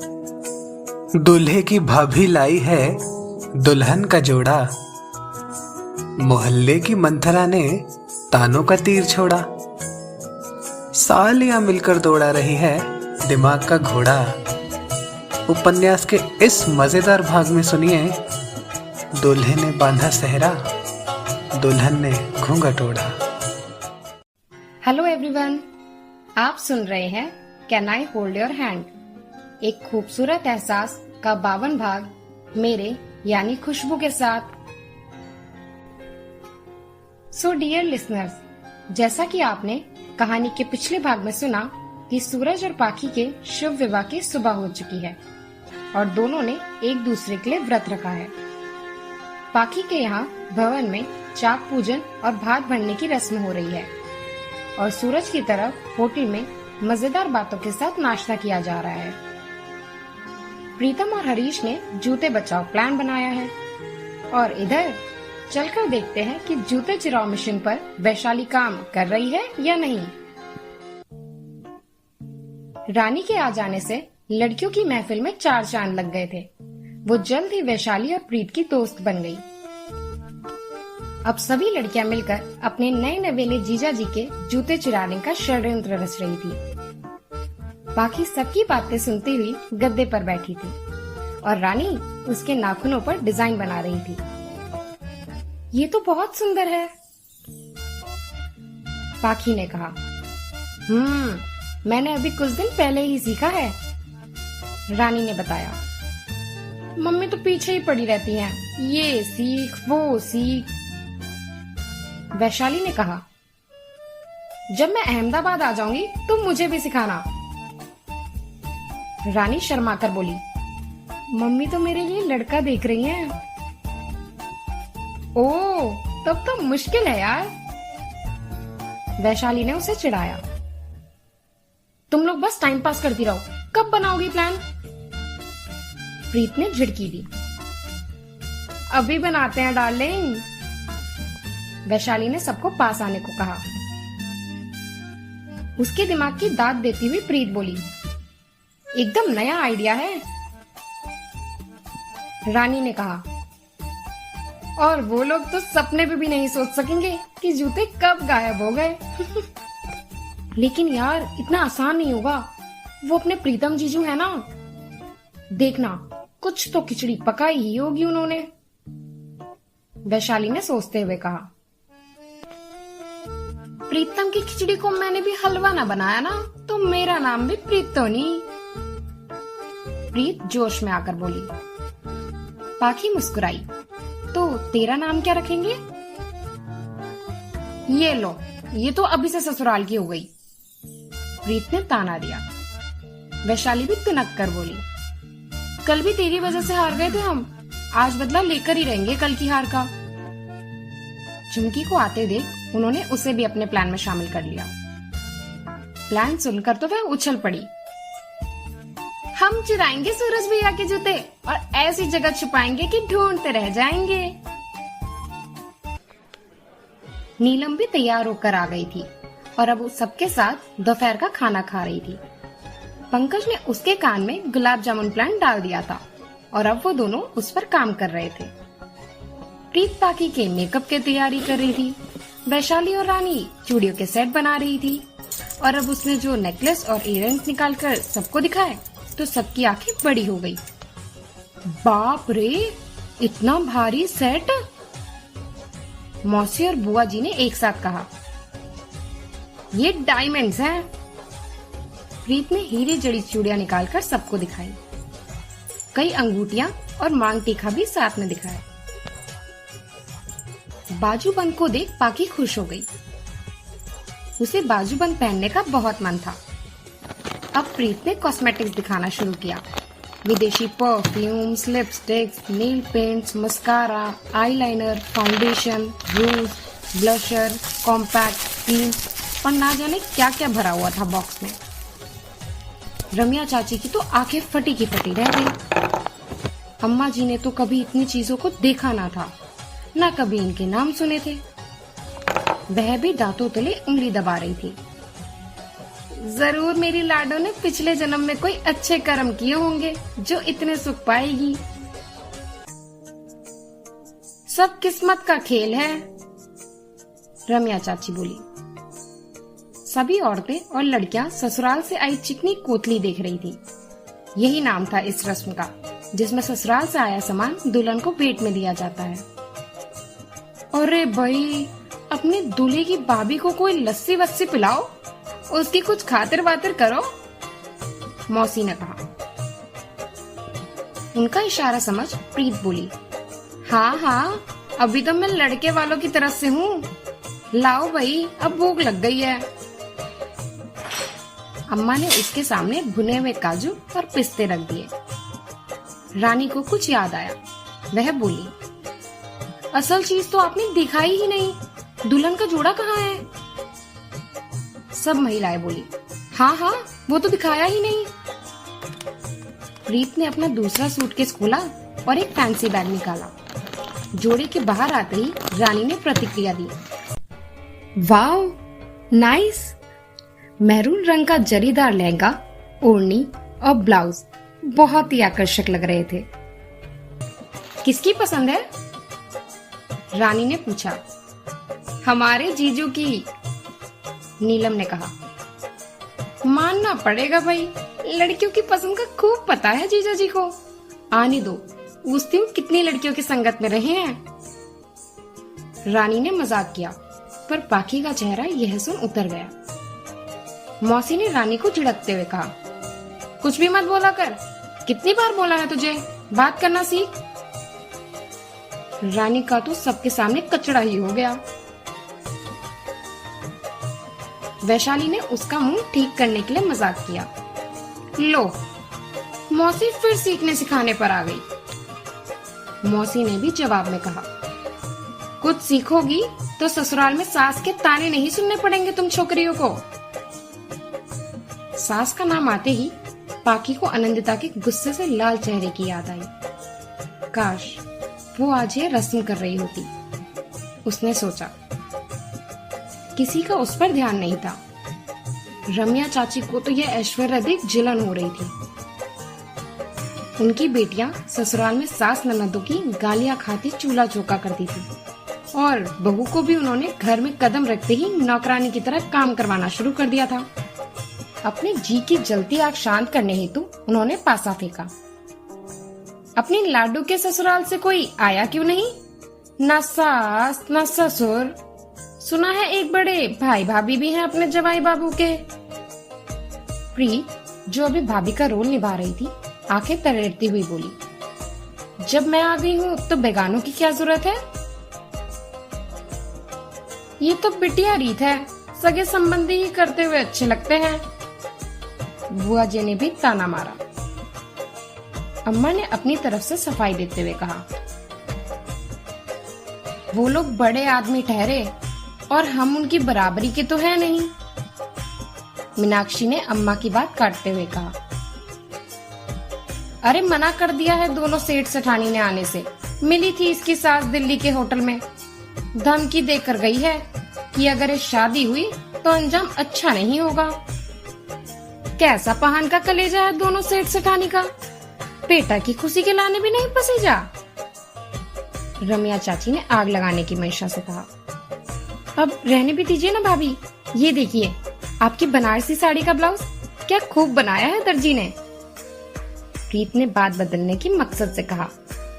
दूल्हे की भाभी लाई है दुल्हन का जोड़ा। मोहल्ले की मंथरा ने तानों का तीर छोड़ा। सालियां मिलकर दौड़ा रही है दिमाग का घोड़ा। उपन्यास के इस मजेदार भाग में सुनिए, दूल्हे ने बांधा सेहरा, दुल्हन ने घूंघट ओढ़ा। हेलो एवरीवन, आप सुन रहे हैं can I hold your hand, एक खूबसूरत एहसास का 52 भाग मेरे यानी खुशबू के साथ। सो डियर लिसनर्स, जैसा कि आपने कहानी के पिछले भाग में सुना कि सूरज और पाखी के शुभ विवाह की सुबह हो चुकी है और दोनों ने एक दूसरे के लिए व्रत रखा है। पाखी के यहाँ भवन में चाक पूजन और भात भरने की रस्म हो रही है और सूरज की तरफ होटल में मजेदार बातों के साथ नाश्ता किया जा रहा है। प्रीतम और हरीश ने जूते बचाओ प्लान बनाया है और इधर चलकर देखते हैं कि जूते चुराओ मिशन पर वैशाली काम कर रही है या नहीं। रानी के आ जाने से लड़कियों की महफिल में 4 चांद लग गए थे। वो जल्द ही वैशाली और प्रीत की दोस्त बन गई। अब सभी लड़कियां मिलकर अपने नए नवेले जीजा जी के जूते चुराने का षड्यंत्र रच रही थी। बाकी सबकी बातें सुनती हुई गद्दे पर बैठी थी और रानी उसके नाखूनों पर डिजाइन बना रही थी। ये तो बहुत सुंदर है, पाखी ने कहा। मैंने अभी कुछ दिन पहले ही सीखा है, रानी ने बताया। मम्मी तो पीछे ही पड़ी रहती हैं, ये सीख वो सीख। वैशाली ने कहा, जब मैं अहमदाबाद आ जाऊंगी तो मुझे भी सिखाना। रानी शर्मा कर बोली, मम्मी तो मेरे लिए लड़का देख रही हैं। ओह, तब तो मुश्किल है यार, वैशाली ने उसे चिढ़ाया। तुम लोग बस टाइम पास करती रहो, कब बनाओगी प्लान? प्रीत ने झिड़की दी। अभी बनाते हैं डार्लिंग, वैशाली ने सबको पास आने को कहा। उसके दिमाग की दाद देती हुई प्रीत बोली, एकदम नया आइडिया है, रानी ने कहा। और वो लोग तो सपने में भी नहीं सोच सकेंगे कि जूते कब गायब हो गए। लेकिन यार इतना आसान नहीं होगा, वो अपने प्रीतम जीजू है ना, देखना कुछ तो खिचड़ी पकाई ही होगी उन्होंने, वैशाली ने सोचते हुए कहा। प्रीतम की खिचड़ी को मैंने भी हलवा ना बनाया ना तो मेरा नाम भी प्रीत तो नहीं, प्रीत जोश में आकर बोली। पाखी मुस्कुराई, तो तेरा नाम क्या रखेंगे? ये लो, ये तो अभी से ससुराल की हो गई, प्रीत ने ताना दिया। वैशाली भी तुनक कर बोली, कल भी तेरी वजह से हार गए थे हम, आज बदला लेकर ही रहेंगे कल की हार का। चुमकी को आते देख उन्होंने उसे भी अपने प्लान में शामिल कर लिया। प्लान सुनकर तो वह उछल पड़ी, हम चुराएंगे सूरज भैया के जूते और ऐसी जगह छुपाएंगे कि ढूंढते रह जाएंगे। नीलम भी तैयार होकर आ गई थी और अब सबके साथ दोपहर का खाना खा रही थी। पंकज ने उसके कान में गुलाब जामुन प्लान डाल दिया था और अब वो दोनों उस पर काम कर रहे थे। प्रीत पाखी के मेकअप की तैयारी कर रही थी। वैशाली और रानी चूड़ियों के सेट बना रही थी और अब उसने जो नेकलेस और इयररिंग्स निकाल कर सबको दिखाए तो सबकी आंखें बड़ी हो गई। बाप रे, इतना भारी सेट, मौसी और बुआ जी ने एक साथ कहा। ये डायमंड्स हैं। प्रीत ने हीरे जड़ी चूड़ियां निकालकर सबको दिखाई। कई अंगूठियां और मांग टीका भी साथ में दिखाया। बाजूबंद को देख पाखी खुश हो गई। उसे बाजूबंद पहनने का बहुत मन था। अब प्रीत ने कॉस्मेटिक्स दिखाना शुरू किया। विदेशी perfumes, lipsticks, nail paints, mascara, eyeliner, foundation, rouge, blusher, compact, cream और ना जाने क्या क्या भरा हुआ था बॉक्स में। रम्या चाची की तो आंखें फटी की फटी रह गई। अम्मा जी ने तो कभी इतनी चीजों को देखा ना था, ना कभी इनके नाम सुने थे। वह भी दांतों तले उंगली दबा रही थी। जरूर मेरी लाडो ने पिछले जन्म में कोई अच्छे कर्म किए होंगे जो इतने सुख पाएगी। सब किस्मत का खेल है, रम्या चाची बोली। सभी औरतें और लड़कियां ससुराल से आई चिकनी कोतली देख रही थी। यही नाम था इस रस्म का, जिसमें ससुराल से आया सामान दुल्हन को भेंट में दिया जाता है। अरे भाई, अपने दूल्हे की भाभी को कोई लस्सी वस्सी पिलाओ, उसकी कुछ खातिर बातिर करो, मौसी ने कहा। उनका इशारा समझ प्रीत बोली, हाँ हाँ, अभी तो मैं लड़के वालों की तरफ से हूँ, लाओ भाई, अब भूख लग गई है। अम्मा ने उसके सामने भुने हुए काजू और पिस्ते रख दिए। रानी को कुछ याद आया, वह बोली, असल चीज तो आपने दिखाई ही नहीं, दुल्हन का जोड़ा कहाँ है? सब महिलाएं बोली, हाँ हाँ, वो तो दिखाया ही नहीं। प्रीत ने अपना दूसरा सूटकेस खोला और एक फैंसी बैग निकाला। जोड़े के बाहर आते ही रानी ने प्रतिक्रिया दी, वाओ, नाइस। मैरून रंग का जरीदार लहंगा, ओढ़नी और ब्लाउज बहुत ही आकर्षक लग रहे थे। किसकी पसंद है? रानी ने पूछा। हमारे जीजू की, नीलम ने कहा। मानना पड़ेगा भाई, लड़कियों की पसंद का खूब पता है जीजा जी को। आने दो, पूछती हूँ कितनी लड़कियों की संगत में रहे हैं। रानी ने मजाक किया, पर पाखी का चेहरा यह सुन उतर गया। मौसी ने रानी को झिड़कते हुए कहा, कुछ भी मत बोला कर, कितनी बार बोला है तुझे, बात करना सीख। रानी का तो सबके सामने कचड़ा ही हो गया। वैशाली ने उसका मुंह ठीक करने के लिए मजाक किया। लो, मौसी फिर सीखने सिखाने पर आ गई। मौसी ने भी जवाब में कहा, कुछ सीखोगी तो ससुराल में सास के ताने नहीं सुनने पड़ेंगे तुम छोकरियों को। सास का नाम आते ही पाखी को आनंदिता के गुस्से से लाल चेहरे की याद आई। काश वो आज ये रस्म कर रही होती, उसने सोचा। किसी का उस पर ध्यान नहीं था। रम्या चाची को तो यह ऐश्वर्य अधिक जलन हो रही थी। उनकी बेटियां ससुराल में सास ननदों की गालियां खाती चूल्हा चौका करती थी, और बहू को भी उन्होंने घर में कदम रखते ही नौकरानी की तरह काम करवाना शुरू कर दिया था। अपने जी की जलती आग शांत करने हेतु उन्होंने पासा फेंका। अपनी लाडू के ससुराल से कोई आया क्यों नहीं? न सास न ससुर, सुना है एक बड़े भाई भाभी भी हैं अपने जवाई बाबू के। प्रीत, जो अभी भाभी का रोल निभा रही थी, आंखें तरेरती हुई बोली, जब मैं आ गई हूँ तो बेगानों की क्या जरूरत है? ये तो बिटिया रीत है, सगे संबंधी ही करते हुए अच्छे लगते हैं। बुआ जी ने भी ताना मारा। अम्मा ने अपनी तरफ से सफाई देते हुए कहा, वो लोग बड़े आदमी ठहरे और हम उनकी बराबरी के तो है नहीं। मीनाक्षी ने अम्मा की बात काटते हुए कहा, अरे मना कर दिया है दोनों सेठ सेठानी ने आने से। मिली थी इसकी सास दिल्ली के होटल में, धमकी देकर गई है कि अगर ये शादी हुई तो अंजाम अच्छा नहीं होगा। कैसा पहान का कलेजा है दोनों सेठ सेठानी का, बेटा की खुशी के लाने भी नहीं पसीजा। रम्या चाची ने आग लगाने की मंशा से कहा, अब रहने भी दीजिए ना भाभी, ये देखिए आपकी बनारसी साड़ी का ब्लाउज क्या खूब बनाया है दर्जी ने। प्रीत ने बात बदलने की मकसद से कहा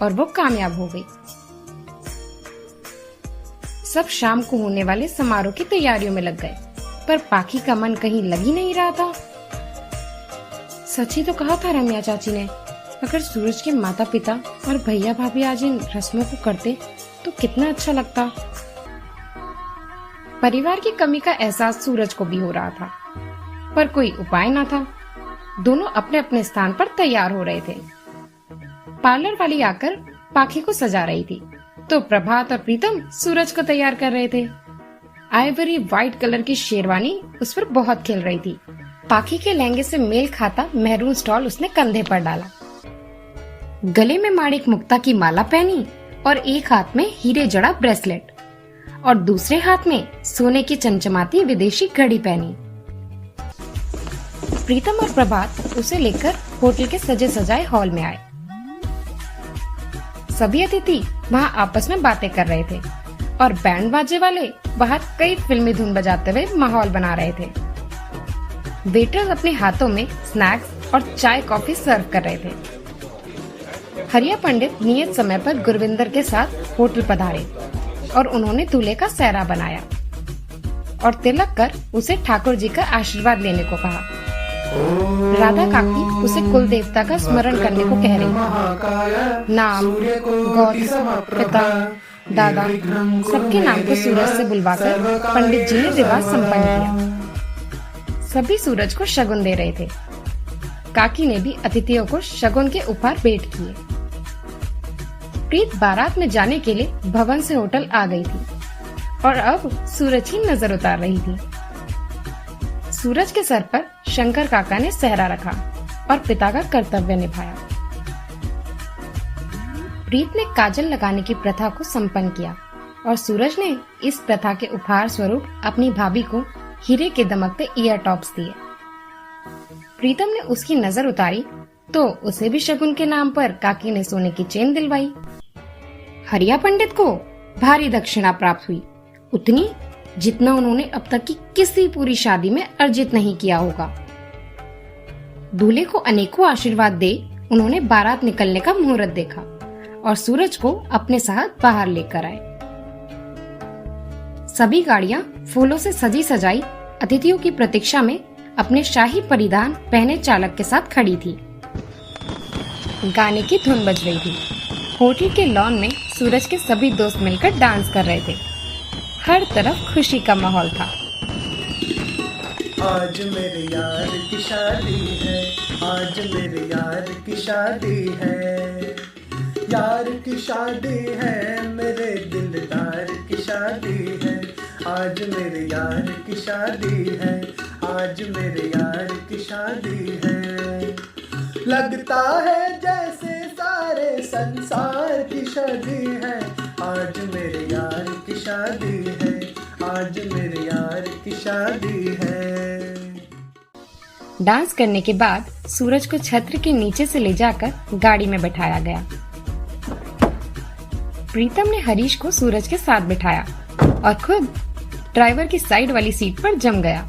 और वो कामयाब हो गई। सब शाम को होने वाले समारोह की तैयारियों में लग गए, पर पाखी का मन कहीं लग ही नहीं रहा था। सच ही तो कहा था रम्या चाची ने, अगर सूरज के माता पिता और भैया भाभी आज इन रस्मों को करते तो कितना अच्छा लगता। परिवार की कमी का एहसास सूरज को भी हो रहा था, पर कोई उपाय न था। दोनों अपने अपने स्थान पर तैयार हो रहे थे। पार्लर वाली आकर पाखी को सजा रही थी, तो प्रभात और प्रीतम सूरज को तैयार कर रहे थे। आइवरी व्हाइट कलर की शेरवानी उस पर बहुत खिल रही थी। पाखी के लहंगे से मेल खाता मैरून स्टॉल उसने कंधे पर डाला, गले में माणिक मुक्ता की माला पहनी और एक हाथ में हीरे जड़ा ब्रेसलेट और दूसरे हाथ में सोने की चमचमाती विदेशी घड़ी पहनी। प्रीतम और प्रभात उसे लेकर होटल के सजे सजाए हॉल में आए। सभी अतिथि वहां आपस में बातें कर रहे थे और बैंड बाजे वाले बाहर कई फिल्मी धुन बजाते हुए माहौल बना रहे थे। वेटर्स अपने हाथों में स्नैक्स और चाय कॉफी सर्व कर रहे थे। हरिया पंडित नियत समय पर गुरविंदर के साथ होटल पधारे और उन्होंने दूल्हे का सेहरा बनाया और तिलक कर उसे ठाकुर जी का आशीर्वाद लेने को कहा। राधा काकी उसे कुल देवता का स्मरण करने को कह रही। नाम, गोत्र, पिता, दादा सबके नाम को सूरज से बुलवाकर पंडित जी ने रिवाज संपन्न किया। सभी सूरज को शगुन दे रहे थे। काकी ने भी अतिथियों को शगुन के उपहार भेंट किए। प्रीत बारात में जाने के लिए भवन से होटल आ गई थी और अब सूरज ही नजर उतार रही थी। सूरज के सर पर शंकर काका ने सेहरा रखा और पिता का कर्तव्य निभाया। प्रीत ने काजल लगाने की प्रथा को संपन्न किया और सूरज ने इस प्रथा के उपहार स्वरूप अपनी भाभी को हीरे के दमकते ईयर टॉप्स दिए। प्रीतम ने उसकी नजर उतारी तो उसे भी शगुन के नाम पर काकी ने सोने की चेन दिलवाई। हरिया पंडित को भारी दक्षिणा प्राप्त हुई, उतनी जितना उन्होंने अब तक की किसी पूरी शादी में अर्जित नहीं किया होगा। दूल्हे को अनेकों आशीर्वाद दे उन्होंने बारात निकलने का मुहूर्त देखा और सूरज को अपने साथ बाहर लेकर आए। सभी गाड़ियां फूलों से सजी सजाई अतिथियों की प्रतीक्षा में अपने शाही परिधान पहने चालक के साथ खड़ी थी। गाने की धुन बज रही थी। होटल के लॉन में सूरज के सभी दोस्त मिलकर डांस कर रहे थे। हर तरफ खुशी का माहौल था। आज मेरे यार की शादी है, आज मेरे यार की शादी है, यार की शादी है, मेरे दिलदार की शादी है, आज मेरे यार की शादी है, आज मेरे यार की शादी है। लगता है जैसे सारे संसार की शादी है, आज मेरे यार की शादी है, आज मेरे यार की शादी है। डांस करने के बाद सूरज को छत्र के नीचे से ले जाकर गाड़ी में बैठाया गया। प्रीतम ने हरीश को सूरज के साथ बिठाया और खुद ड्राइवर की साइड वाली सीट पर जम गया।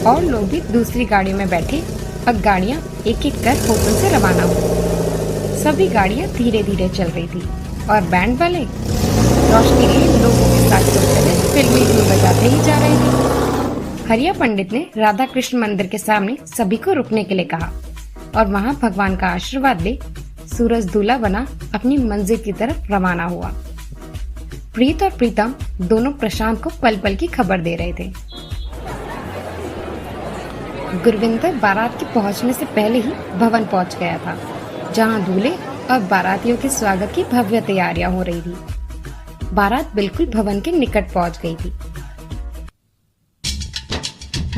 और लोग भी दूसरी गाड़ियों में बैठे और गाड़ियां एक एक कर होटल से रवाना हुई। सभी गाड़ियां धीरे धीरे चल रही थी और बैंड वाले रोशनी के लोगों के साथ चलते हुए फिल्मी धुन बजाते ही जा रहे थे। हरिया पंडित ने राधा कृष्ण मंदिर के सामने सभी को रुकने के लिए कहा और वहां भगवान का आशीर्वाद ले सूरज दूल्हा बना अपनी मंजिल की तरफ रवाना हुआ। प्रीत और प्रीतम दोनों प्रशांत को पल पल की खबर दे रहे थे। गुरविंदर बारात के पहुंचने से पहले ही भवन पहुंच गया था, जहां दूल्हे और बारातियों के स्वागत की भव्य तैयारियां हो रही थी। बारात बिल्कुल भवन के निकट पहुंच गई थी।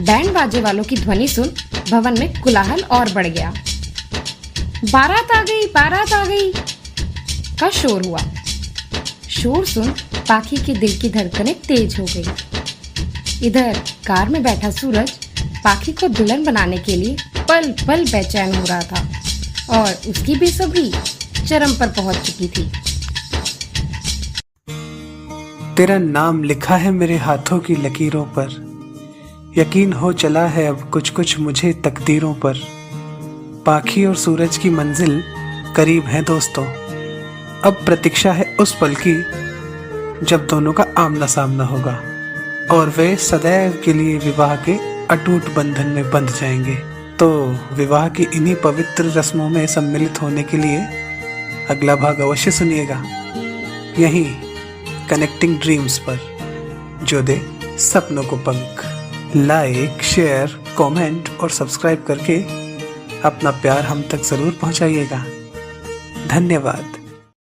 बैंड बाजे वालों की ध्वनि सुन भवन में कोलाहल और बढ़ गया। बारात आ गई का शोर हुआ। शोर सुन पाखी के दिल की धड़कनें तेज हो गई। इधर कार में बैठा सूरज पाखी को दुल्हन बनाने के लिए पल पल बेचैन हो रहा था और उसकी बेसब्री चरम पर पहुंच चुकी थी। तेरा नाम लिखा है मेरे हाथों की लकीरों पर, यकीन हो चला है अब कुछ कुछ मुझे तकदीरों पर। पाखी और सूरज की मंजिल करीब है दोस्तों, अब प्रतीक्षा है उस पल की जब दोनों का आमना सामना होगा और वे सदैव के लिए विवाह के अटूट बंधन में बंध जाएंगे। तो विवाह की इन्हीं पवित्र रस्मों में सम्मिलित होने के लिए अगला भाग अवश्य सुनिएगा, यहीं कनेक्टिंग ड्रीम्स पर, जो दे सपनों को पंख। लाइक, शेयर, कमेंट और सब्सक्राइब करके अपना प्यार हम तक जरूर पहुंचाइएगा। धन्यवाद।